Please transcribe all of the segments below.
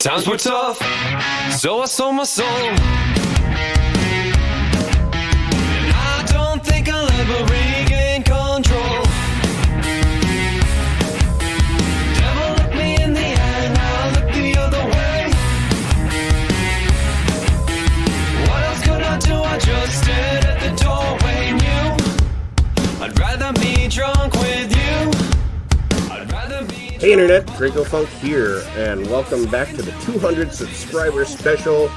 Times were tough, so I sold my soul. And I don't think I'll ever regain control. Devil looked me in the eye, now I look the other way. What else could I do? I just stood at the doorway and you. I'd rather be drunk with you. I'd rather be. Hey Internet, Dracofunk here, and welcome back to the 200 subscriber special.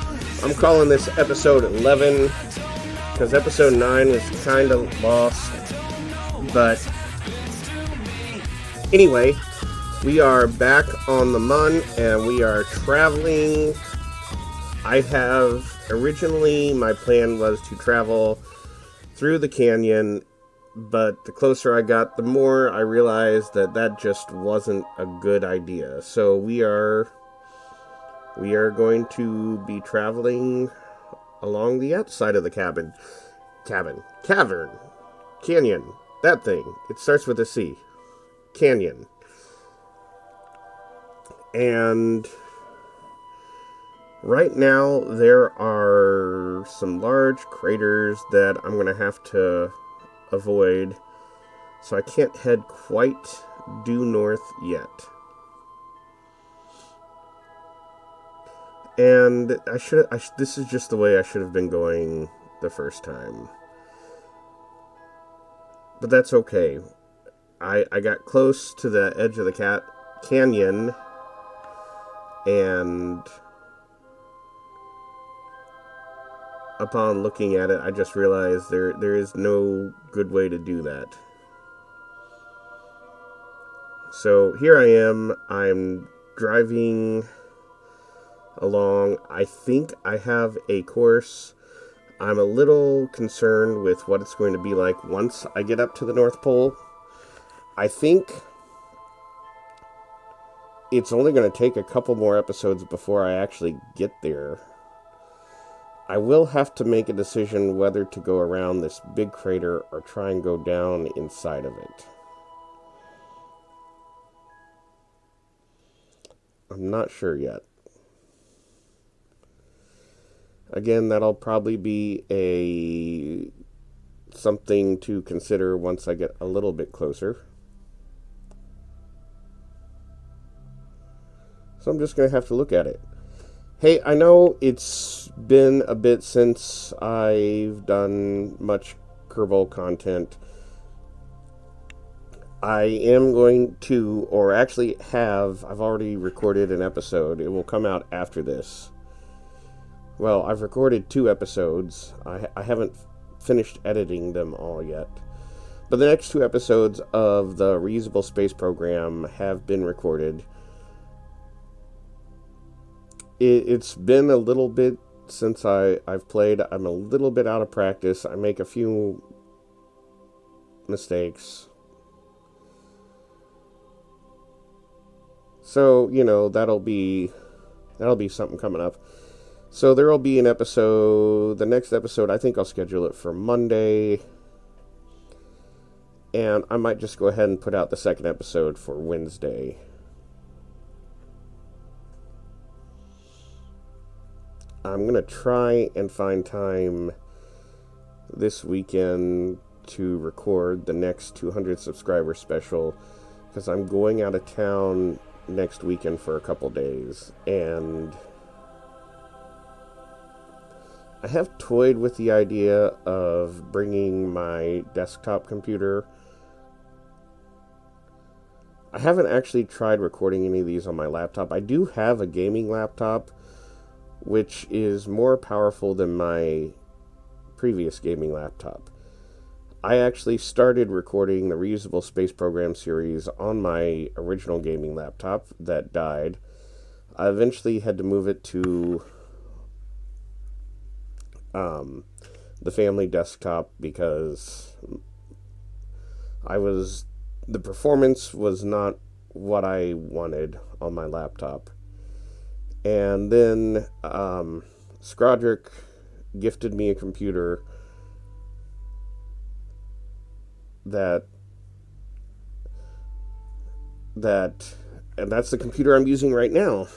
I'm calling this episode 11, because episode 9 was kind of lost. But anyway, we are back on the Mun, and we are traveling. Originally, my plan was to travel through the canyon, but the closer I got, the more I realized that just wasn't a good idea. So we are going to be traveling along the outside of the cavern, canyon, that thing. It starts with a C, canyon. And right now there are some large craters that I'm going to have to avoid, so I can't head quite due north yet. And this is just the way I should have been going the first time. But that's okay. I got close to the edge of the canyon, and upon looking at it, I just realized there is no good way to do that. So here I am. I'm driving along. I think I have a course. I'm a little concerned with what it's going to be like once I get up to the North Pole. I think it's only going to take a couple more episodes before I actually get there. I will have to make a decision whether to go around this big crater or try and go down inside of it. I'm not sure yet. Again, that'll probably be something to consider once I get a little bit closer. So I'm just going to have to look at it. Hey, I know it's been a bit since I've done much Kerbal content. I am going to, or actually I've already recorded an episode. It will come out after this. Well, I've recorded 2 episodes. I haven't finished editing them all yet. But the next 2 episodes of the Reusable Space Program have been recorded. It's been a little bit since I've played. I'm a little bit out of practice. I make a few mistakes. So, that'll be something coming up. So there will be an episode. The next episode, I think I'll schedule it for Monday. And I might just go ahead and put out the second episode for Wednesday. I'm going to try and find time this weekend to record the next 200 subscriber special, because I'm going out of town next weekend for a couple days, and I have toyed with the idea of bringing my desktop computer. I haven't actually tried recording any of these on my laptop. I do have a gaming laptop, which is more powerful than my previous gaming laptop. I actually started recording the Reusable Space Program series on my original gaming laptop that died. I eventually had to move it to the family desktop because the performance was not what I wanted on my laptop. And then Skrodrick gifted me a computer and that's the computer I'm using right now.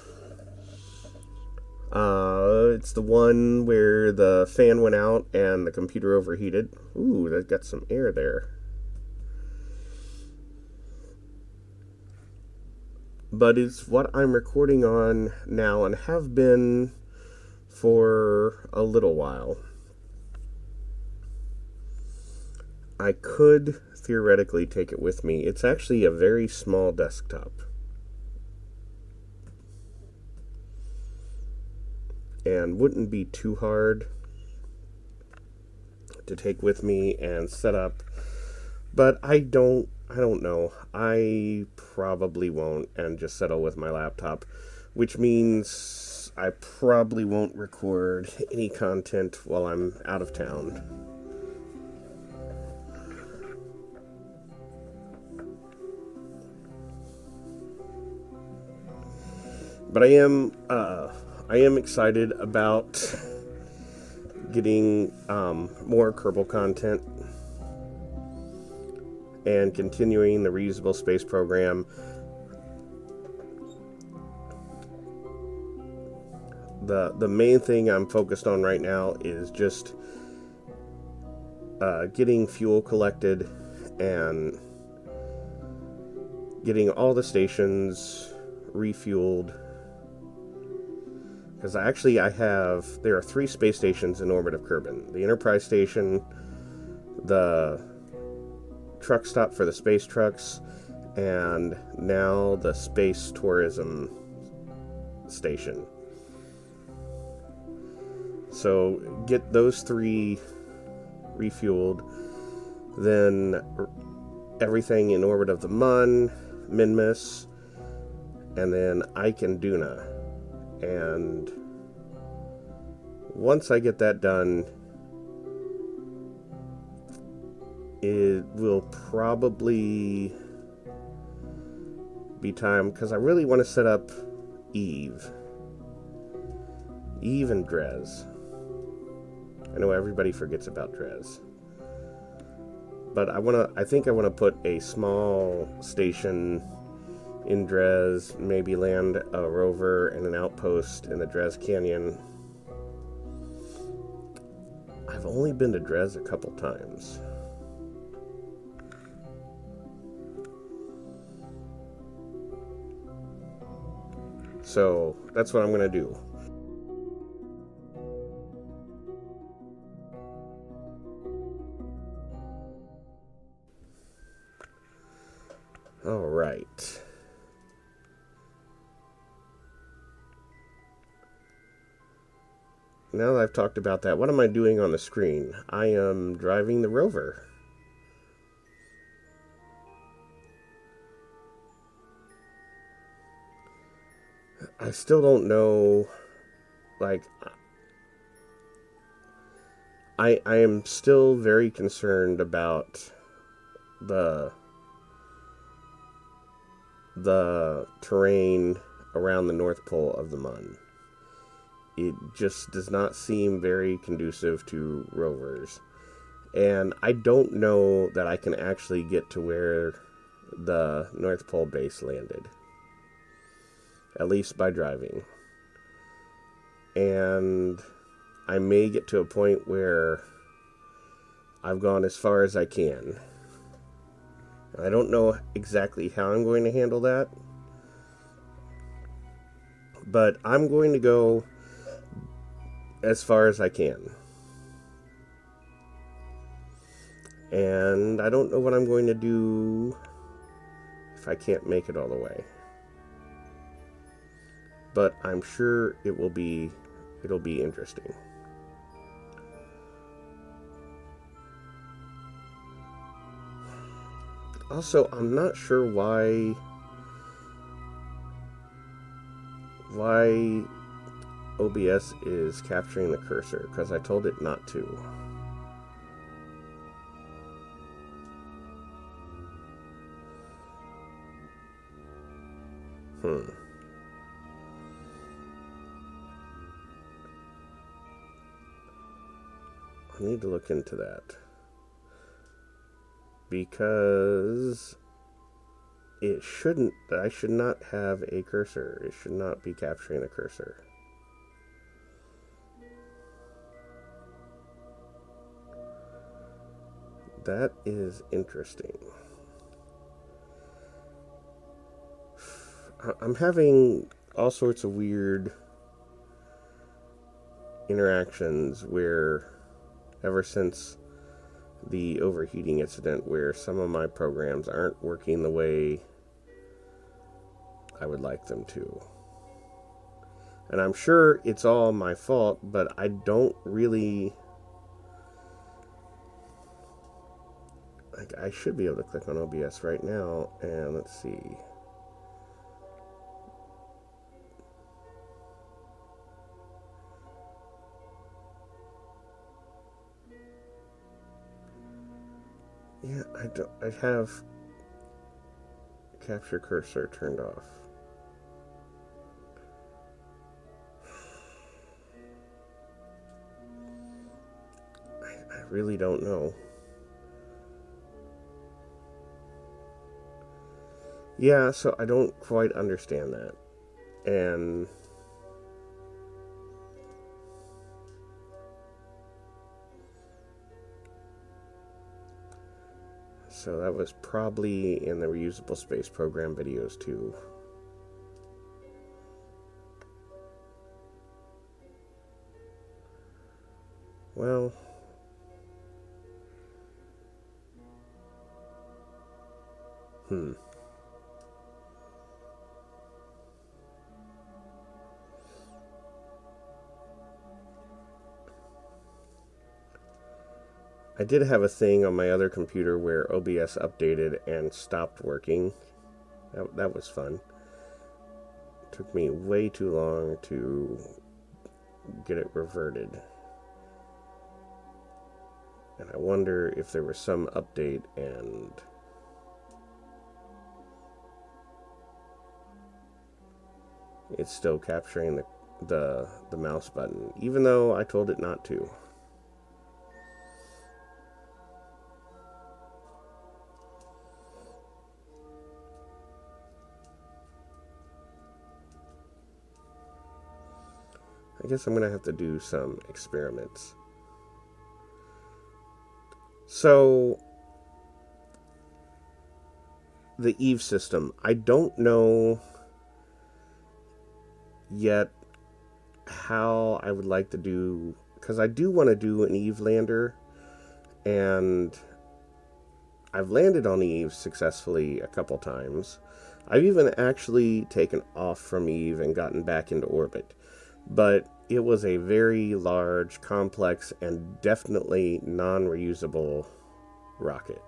It's the one where the fan went out and the computer overheated. Ooh, that got some air there. But it's what I'm recording on now and have been for a little while. I could theoretically take it with me. It's actually a very small desktop. And wouldn't be too hard to take with me and set up. But I don't know. I probably won't and just settle with my laptop, which means I probably won't record any content while I'm out of town. But I am excited about getting more Kerbal content and continuing the reusable space program. The main thing I'm focused on right now is just getting fuel collected and getting all the stations refueled. Because there are 3 space stations in orbit of Kerbin. The Enterprise Station, the truck stop for the space trucks, and now the Space Tourism Station. So get those 3 refueled, then everything in orbit of the Mun, Minmus, and then Ike and Duna. And once I get that done, it will probably be time, because I really want to set up Eve and Drez. I know everybody forgets about Drez, but I think I want to put a small station in Drez, maybe land a rover and an outpost in the Drez Canyon. I've only been to Drez a couple times. So that's what I'm going to do. All right. Now that I've talked about that, what am I doing on the screen? I am driving the rover. I still don't know, like, I am still very concerned about the terrain around the North Pole of the Mun. It just does not seem very conducive to rovers. And I don't know that I can actually get to where the North Pole base landed. At least by driving. And I may get to a point where I've gone as far as I can. I don't know exactly how I'm going to handle that. But I'm going to go as far as I can. And I don't know what I'm going to do if I can't make it all the way. But I'm sure it'll be interesting. Also, I'm not sure why OBS is capturing the cursor, because I told it not to. I need to look into that. Because I should not have a cursor. It should not be capturing the cursor. That is interesting. I'm having all sorts of weird interactions where, ever since the overheating incident, where some of my programs aren't working the way I would like them to. And I'm sure it's all my fault, but I don't really... I should be able to click on OBS right now, and let's see. Yeah, I have capture cursor turned off. I really don't know. Yeah, so I don't quite understand that. And so that was probably in the reusable space program videos too. Well, I did have a thing on my other computer where OBS updated and stopped working. That was fun. It took me way too long to get it reverted. And I wonder if there was some update and it's still capturing the mouse button, even though I told it not to. I guess I'm going to have to do some experiments. So, the Eve system. I don't know yet how I would like to do, because I do want to do an Eve lander, and I've landed on Eve successfully a couple times. I've even actually taken off from Eve and gotten back into orbit. But it was a very large, complex, and definitely non-reusable rocket.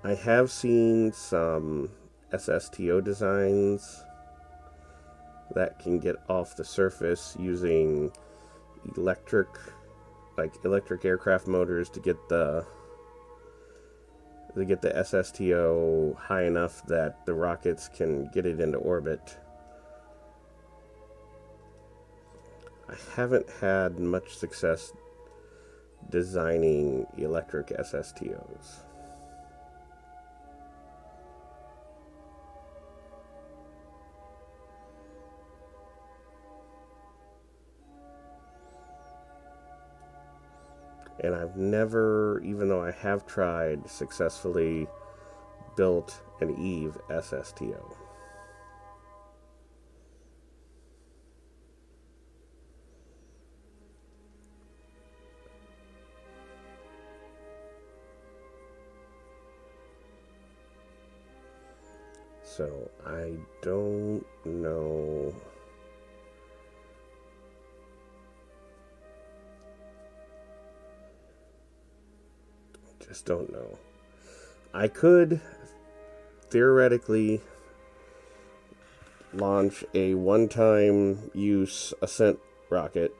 I have seen some SSTO designs that can get off the surface using electric aircraft motors to get the SSTO high enough that the rockets can get it into orbit. I haven't had much success designing electric SSTOs. And I've never, even though I have tried, successfully built an Eve SSTO. So I don't know. Just don't know. I could theoretically launch a one-time use ascent rocket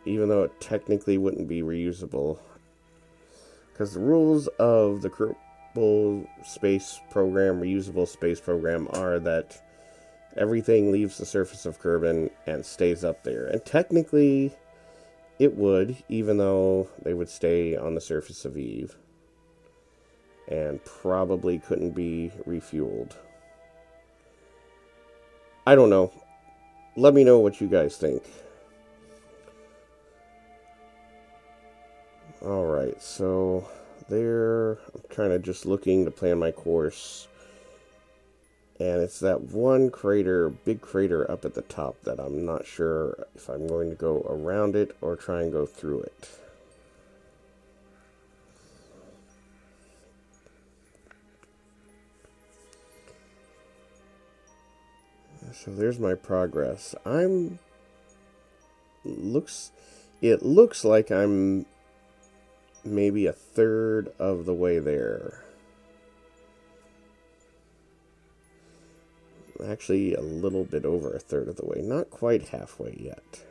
even though it technically wouldn't be reusable, because the rules of the Kerbal Space Program, reusable space program, are that everything leaves the surface of Kerbin and stays up there. And technically, it would, even though they would stay on the surface of Eve and probably couldn't be refueled. I don't know. Let me know what you guys think. Alright, so there, I'm kind of just looking to plan my course. And it's that one crater, big crater up at the top that I'm not sure if I'm going to go around it or try and go through it. So there's my progress. It looks like I'm maybe a third of the way there. Actually, a little bit over a third of the way. Not quite halfway yet.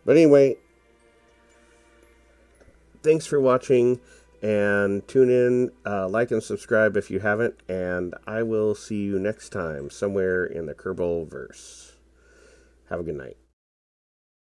But anyway, thanks for watching, and tune in, like and subscribe if you haven't, and I will see you next time somewhere in the Kerbal verse. Have a good night.